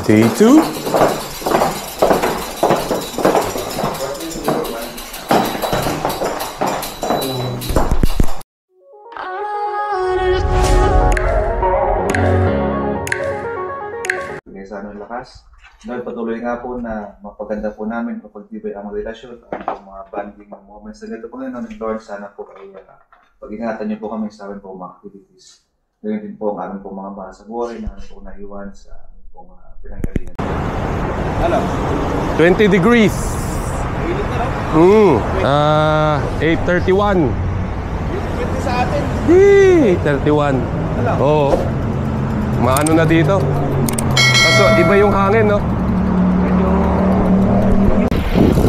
T2. Sa anong lakas. Dahil patuloy nga po na mapaganda po namin kapag-tibay ang relasyon at ang mga bonding moments na ganito po ngayon. Lord, sana po ay pag-ingatan niyo po kami sa amin po mga activities. Ganyan din po ang aming po mga mahal sa buhay na aming po naiwan sa aming po mga pinanggalingan. Hello? 20 degrees. 8:31. 20 sa atin. 31. Oo. Maano na dito. So, iba yung hangin, no?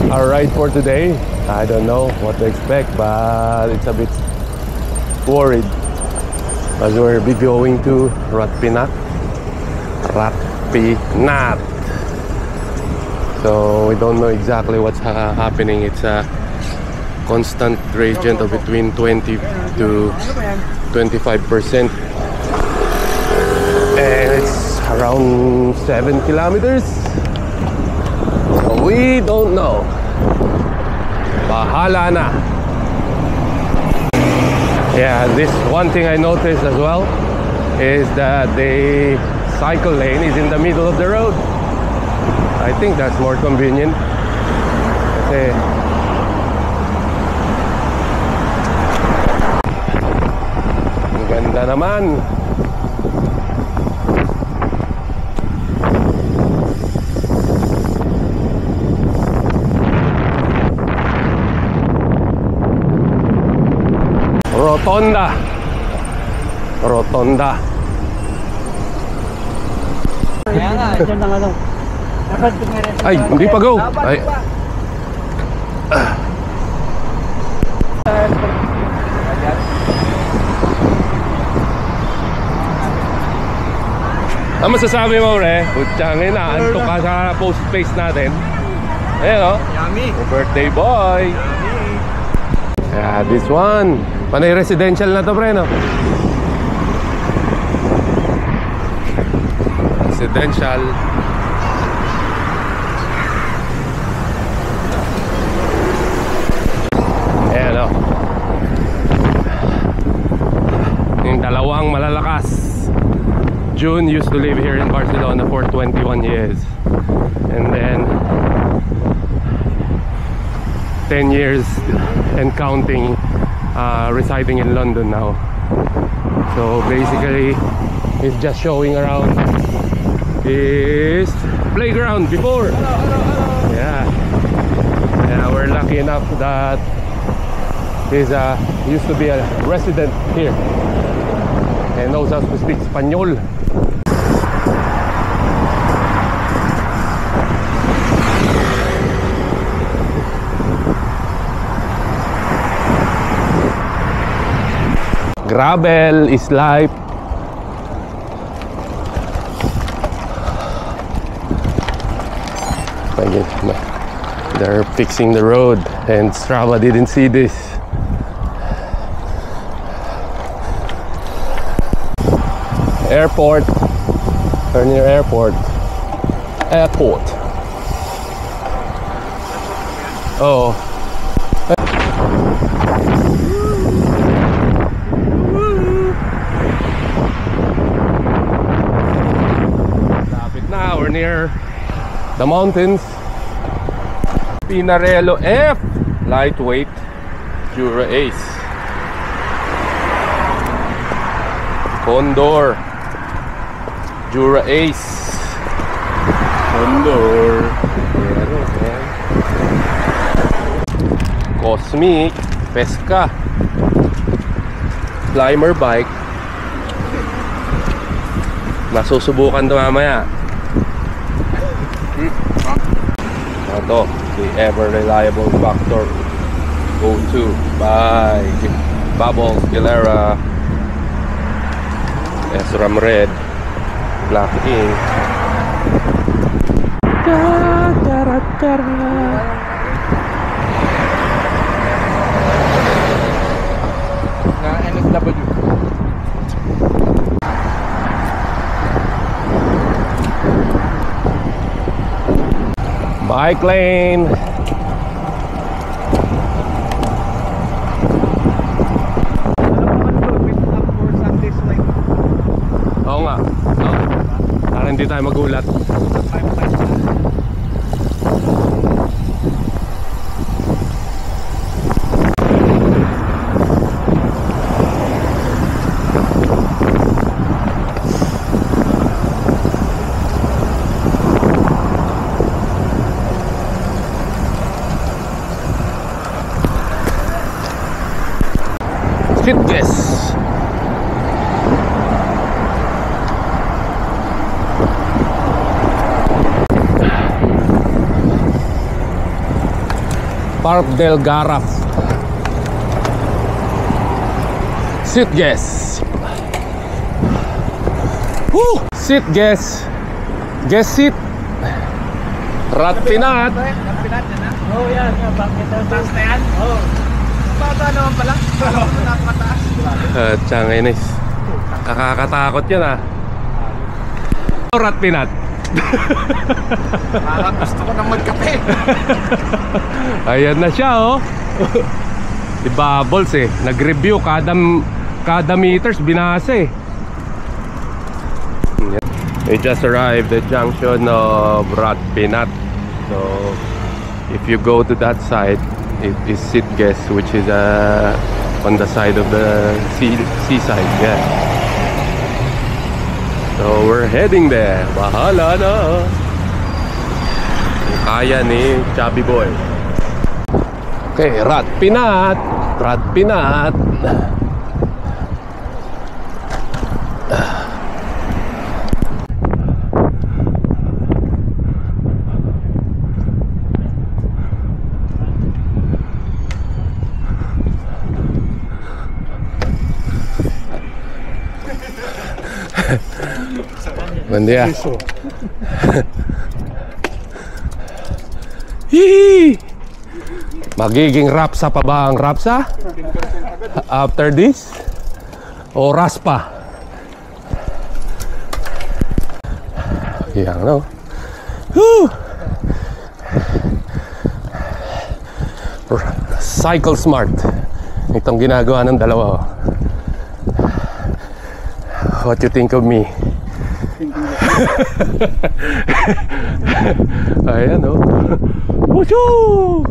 Our ride for today, I don't know what to expect, but it's a bit worried as we'll be going to Ratpinat. So we don't know exactly what's happening. It's a constant gradient of between 20 to 25%, and it's around 7 kilometers. So we don't know. Bahala na. Yeah, this one thing I noticed as well is that the cycle lane is in the middle of the road. I think that's more convenient. Kasi ang ganda naman. Rotonda. Kaya nga, dyan na nga lang. Ay, hindi pa go. Ay. Ano masasabi mo, Re? Putsangin na, antok ka sa post space natin. Ayan, o. Yummy. Birthday boy. Yeah, this one. Panay residential na to, pre, no? Residential. Ayan, no? Yung dalawang malalakas. June used to live here in Barcelona for 21 years. And then 10 years and counting, residing in London now. So basically he's just showing around his playground before. Yeah, we're lucky enough that he's used to be a resident here and knows how to speak Spanish. Gravel is life. They're fixing the road and Strava didn't see this. Airport. We're near airport. Airport. Oh. We're near the mountains. Pinarello F lightweight Jura Ace. Condor Jura Ace. Condor. Cosmic Pesca Climber bike. Masusubukan to mamaya. Ito, the ever reliable Factor O2 by Bubbles Galera, SRAM Red, Black Ink. Na NSW. Bike lane. Oo nga. Oo. Para hindi tayo magulat. Fitness. Park del Garraf. Sitges. Woo! Sitges. Guess seat. Rat Pinat. Oh, yan. Bakit taas na yan? Oh. Bata naman pala. Napakataas. Tiyangainis. Nakakatakot yan ah. Rat Pinat. Parang gusto ko nang magkape. Ayan na siya oh. Si Bubbles eh. Nag-review kada meters binasa eh. We just arrived at the junction of Rat Pinat. So if you go to that side, it is Sitges, which is on the side of the seaside. Yeah. So we're heading there. Bahala na. Kaya ni Chubby Boy. Okay, Rat Pinat. Rat Pinat. Buen día. Hihi! Magiging rapsa pa ba ang rapsa? After this? O raspa? Yan, no? Woo! Cycle smart. Itong ginagawa ng dalawa. What you think of me? Ayan o. Woohoo!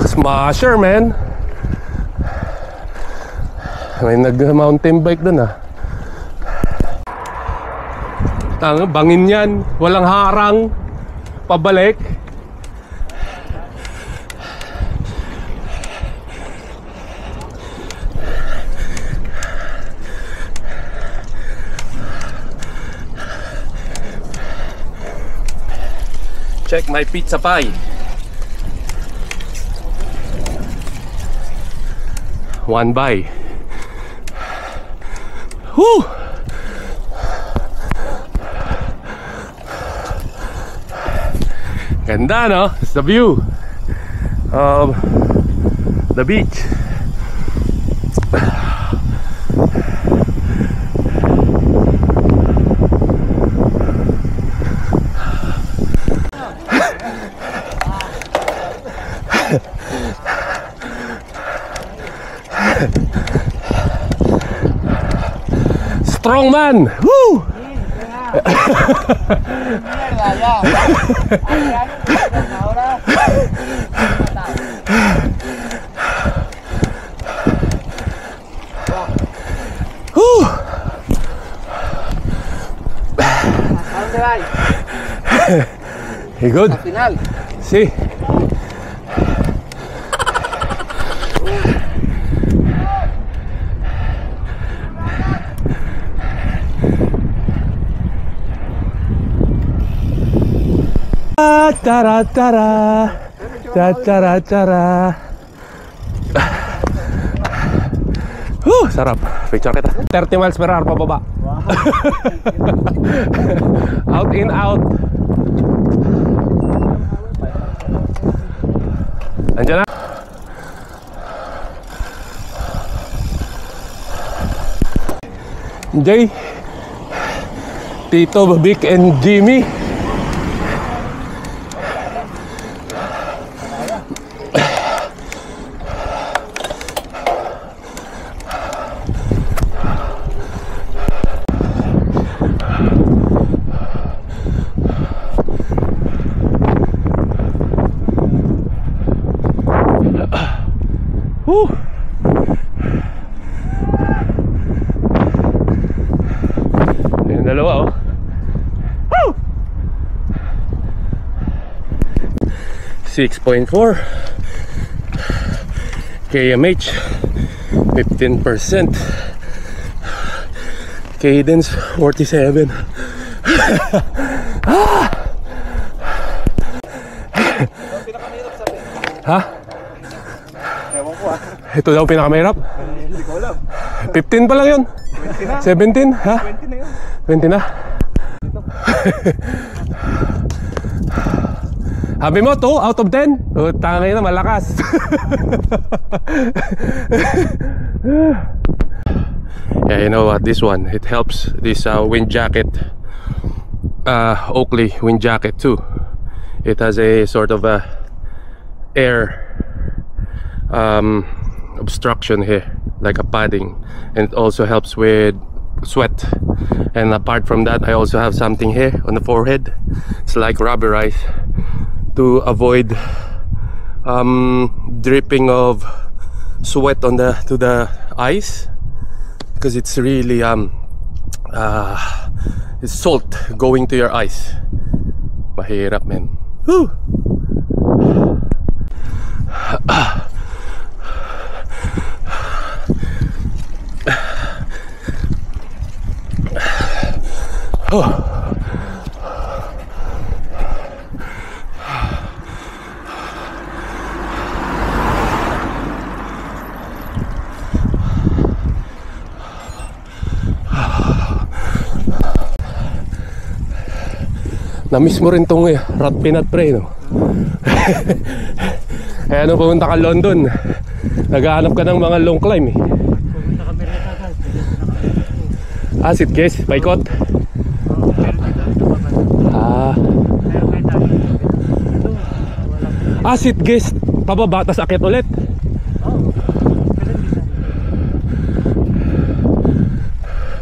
Smasher, man. May nag-mountain bike dun ah. Tanga, bangin yan. Walang harang. Pabalik. Check my pizza pie. One buy. Woo! Ganda, no? It's the view of the beach. Strong man. Woo! You good? Sí. Tara tara tara tara. Sarap. Picture kita. 30 miles per hour pababa. Out in out. Andiyan na. Jay, Tito, Vic, and Jimmy. Woo! Yung dalawa, oh. Woo! 6.4 kmh, 15%, cadence 47. Ha? Ewan ko ah. Ito daw pinakamahirap? Hindi ko alam. 15 pa lang yun? 20 na. 17? Ha? 20 na yun. 20 na? Sabi mo, 2 out of 10? Oh, tangay na, malakas. Yeah, you know what, this one, it helps, this wind jacket, Oakley wind jacket too. It has a sort of a air obstruction here, like a padding, and it also helps with sweat. And apart from that, I also have something here on the forehead. It's like rubberized to avoid dripping of sweat on to the eyes, because it's really it's salt going to your eyes. Mahirap, man. Whew. Oh. Na-miss mo rin tong rat peanut pre, no? Eh, ano, pumunta ka London, naghahanap ka ng mga long climb, eh. Pumunta kami rito guys. Acid case, paikot. Acid case, pababa, tas akit ulit.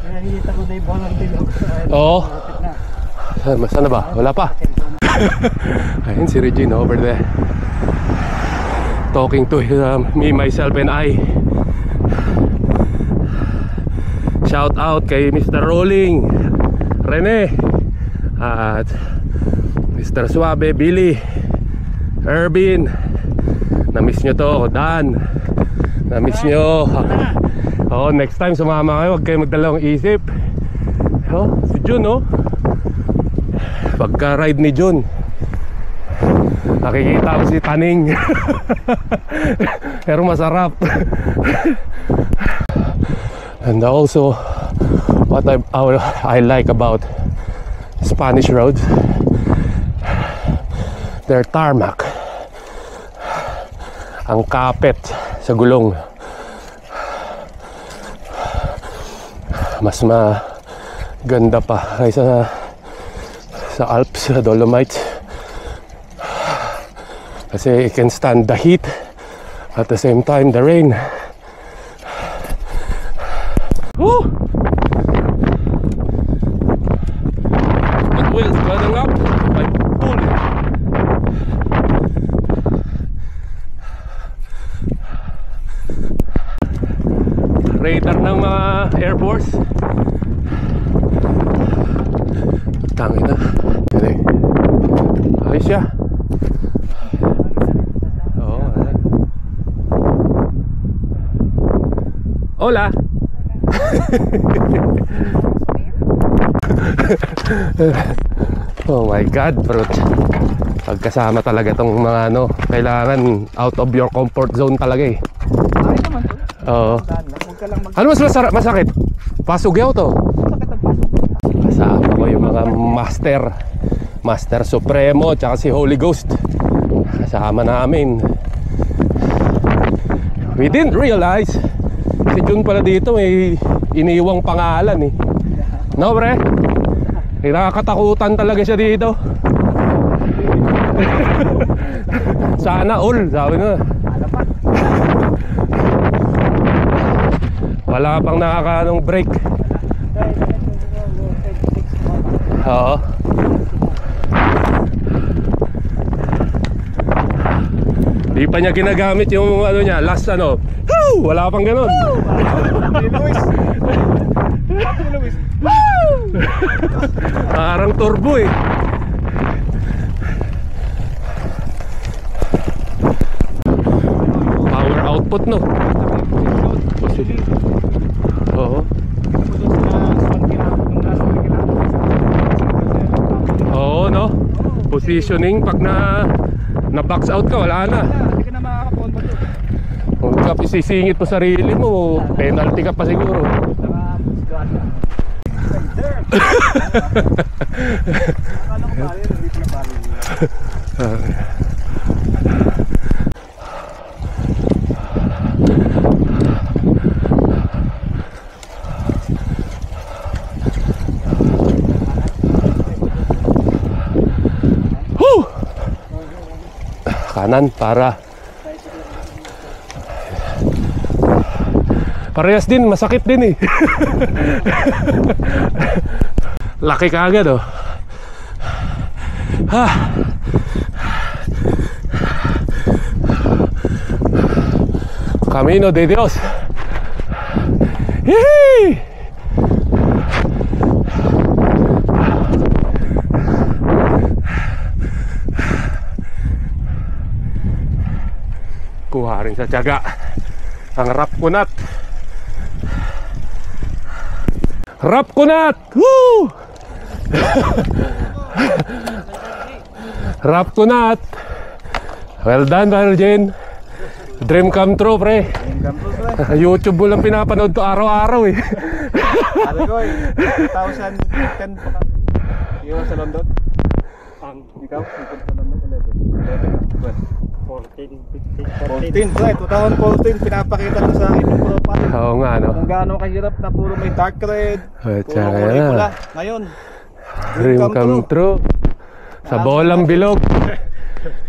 Nakikita ko na yung bolang bilog. Oo. Saan na ba? Wala pa. Ayun si Regine over there, talking to me, myself, and I. Shout out kay Mr. Rolling, Rene, at Mr. Suabe, Billy, Ervin. Na-miss nyo to, Dan. Na-miss nyo. Oh, next time sumama kayo, huwag kayo magdalawang isip. Oh, si Jun, oh. Pagka ride ni Jun, nakikita ko si Taning. Pero masarap. And also, what I like about Spanish roads, their tarmac. Ang kapit sa gulong, mas maganda pa kaysa sa Alps, sa Dolomites, kasi it can stand the heat, at the same time the rain. Woo! But wheels going up, I pull it. Radar ng mga Air Force. Tangin na. Ayos siya. Oo. Hola. Oh my God, bro. Pagkasama talaga tong mga ano, kailangan out of your comfort zone talaga, eh. Ay naman to. Oo. Huwag ka lang Ano mas masakit? Pasugyaw to. Kasama ko yung mga Master Supremo, tsaka si Holy Ghost. Kasama namin. We didn't realize Si Jun pala dito may iniwang pangalan eh. No, pre? Nakakatakutan talaga siya dito. Sana all, sabi nga. Wala pang nakakanong break. Oo. Di pa niya ginagamit yung ano niya, last ano. Woo! Wala pang ganun. Parang turbo eh. Power output no. Oo. Oo no. Positioning pag na box out ka, wala na. Hindi ka na makaka-combo to. Kung ka isisingit mo sarili mo, penalty ka pa siguro. Akala ko pare, hindi ko na pare. Kanan para parehas din, masakit din eh. Laki ka agad oh. Ha. Camino de Dios. Yee! Kuha rin sa tiyaga ang Rapconat. Rapconat! Woo! Rapconat. Well done, Virgin. Dream come true, pre. YouTube mo lang pinapanood to araw-araw eh. Ano ko eh, 2010 pa ka. Iwan sa London. Ikaw, ikot sa London, 11. 2014, pinapakita ko sa akin yung profile. Oo nga, no? Kung gaano kahirap na puro may dark red, Tsaka puro kulay na. pula. Ngayon, Dream come true. Sa bolang bilog.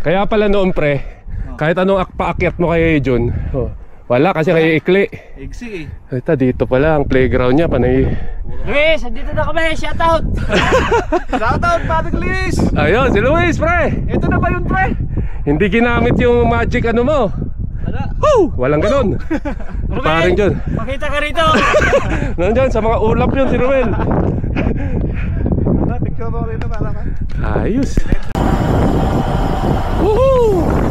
Kaya pala noon, pre, kahit anong paakyat mo kay Jun, wala kasi kay Ikli. Igsi eh. Ito, dito pala ang playground niya, panay. Luis, andito na kami, shoutout! Shoutout, Patrick Luis! Ayun, si Luis, pre. Ito na ba yun, pre? Hindi ginamit yung magic ano mo. Wala. Woo! Walang ganun. Parang Jun. Pakita ka rito! Nandyan, sa mga ulap yun, si Ruel. Picture mo rin na para ka. Ayos. Woohoo!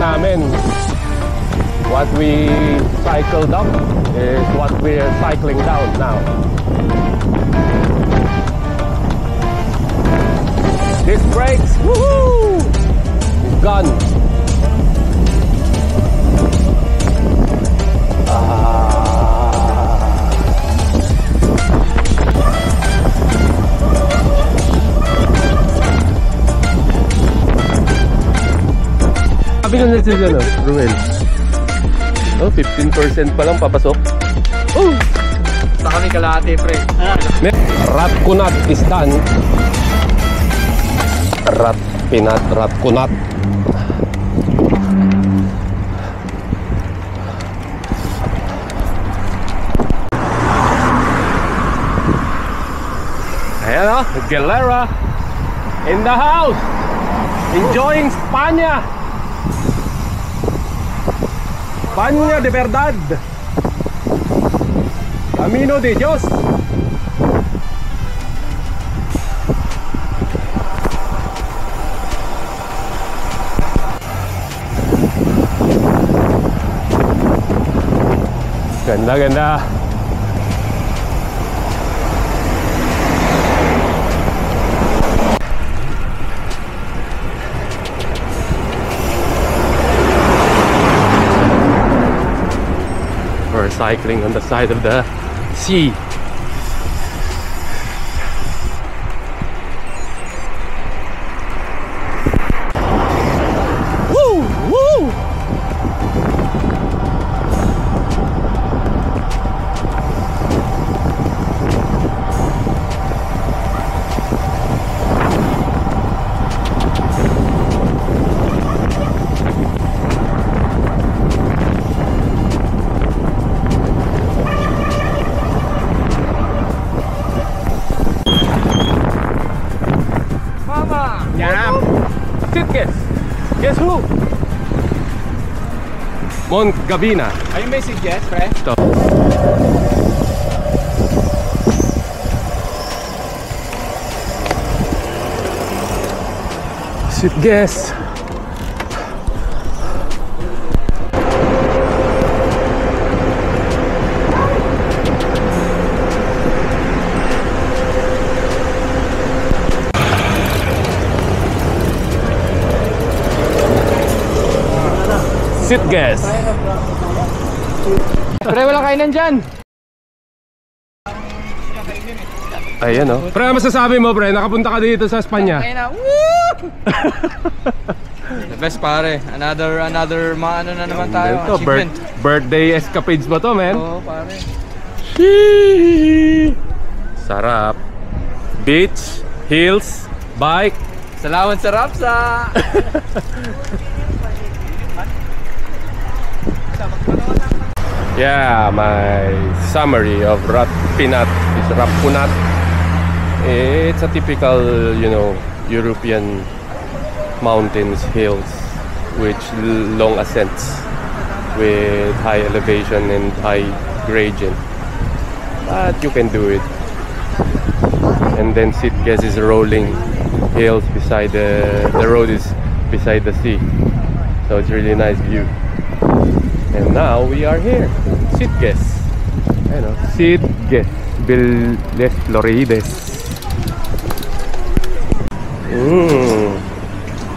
namin. What we cycled up is what we're cycling down now. Disc brakes, woohoo! Gone. Sabi nga natin dyan, Ruel. Oh, 15% pa lang papasok. Oh! Basta kami kalahati, pre. Rapconat is done. Rapconat. Ayan o, Galera. in the house, enjoying España. España de verdad. Camino de Dios. Ganda, ganda. We're cycling on the side of the sea. Woo! Woo! Guess who? Mount Gabina. Ayun may suggest, pre? Ito. Sitges. Sitges. Pre, walang kainan dyan. Ayan o. Pre, ano masasabi mo, pre? Nakapunta ka dito sa Espanya. The best, pare. Another ano na naman tayo. Ito, Achievement. birthday escapades ba to, man? Oo, pare. Sarap. Beach, hills, bike. Salamat sa Rapsa. Yeah, my summary of Ratpinat is Rapunat. It's a typical, you know, European mountains, hills, which long ascents with high elevation and high gradient. But you can do it. And then Sitges is rolling hills beside the road is beside the sea. So it's really nice view. And now we are here, Sitges. Ano, Sitges, Villes Florides.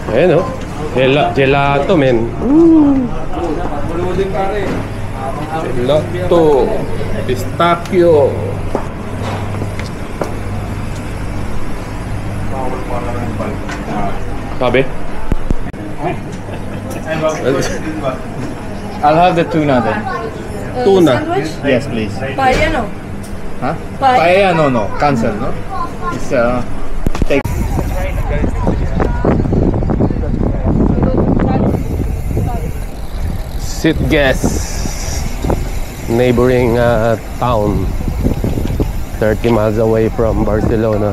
Ayan o, gelato, men. Gelato, pistachio. Sabi? I'll have the tuna then. Tuna. Yes, please. Paella no? Huh? Paella. No. Cancel, no? It's take. Sitges, neighboring town, 30 miles away from Barcelona.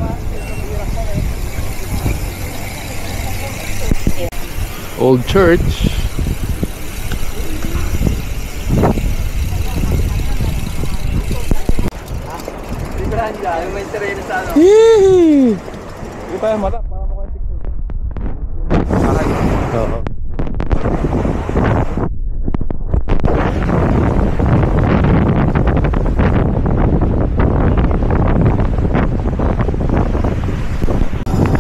Old church. Hindi pa yung mata, para mo kayo picture. Oo.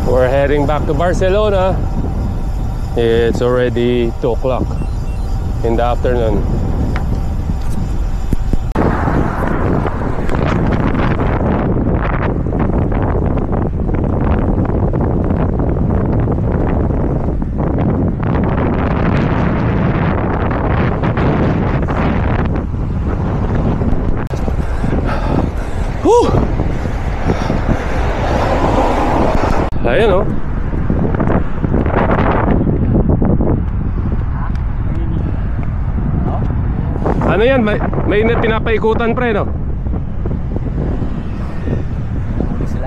We're heading back to Barcelona. It's already 2 o'clock in the afternoon. Whew! Ayan o. Ano yan? May pinapaikutan, pre, no? Sila.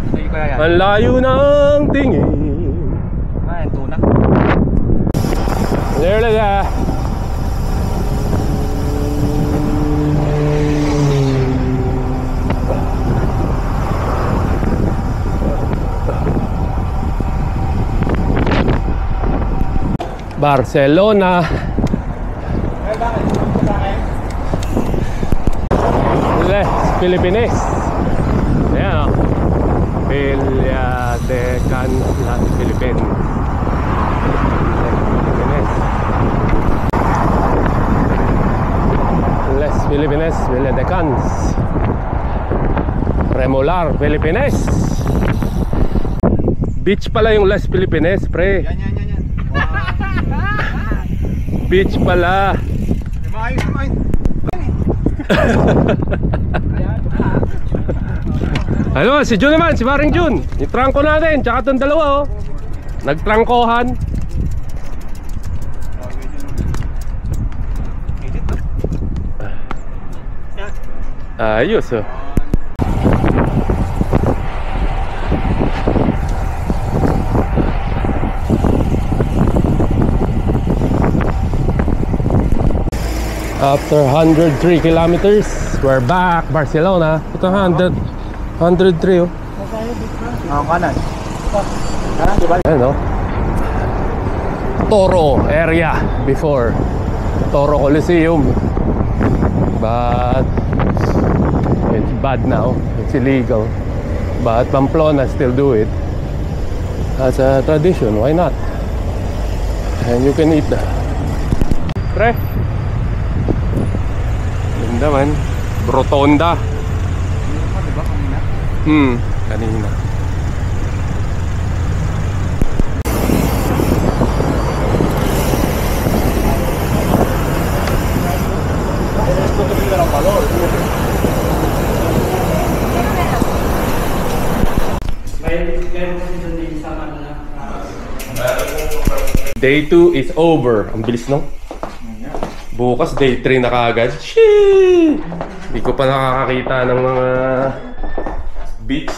So you kaya yan? Ang layo ng tingin. Ah, yung tuna. There na. Barcelona. Les Filipinas. Ayan o. Villa de Can, Las Filipinas. Les Filipinas, Villa de Cans. Remolar, Filipinas. Beach pala yung Les Filipinas, pre. Yan. Beach pala. Maayos naman. Ano, si Jun naman, si Maring Jun. Yung trangko natin, tsaka itong dalawa oh. Nagtrangkohan. Ayos oh. After 103 kilometers, we're back Barcelona. Ito 103 oh. Ang kanan. Ha? Diba? Ano? Toro area before. Toro Coliseum. But it's bad now. It's illegal. But Pamplona still do it. As a tradition, why not? And you can eat that. Pre. Ganda man. Rotonda. Diba kanina? Kanina. Day 2 is over. Ang bilis no? Bukas day 3 na kaagad. Sheesh! Hindi ko pa nakakakita ng mga beach.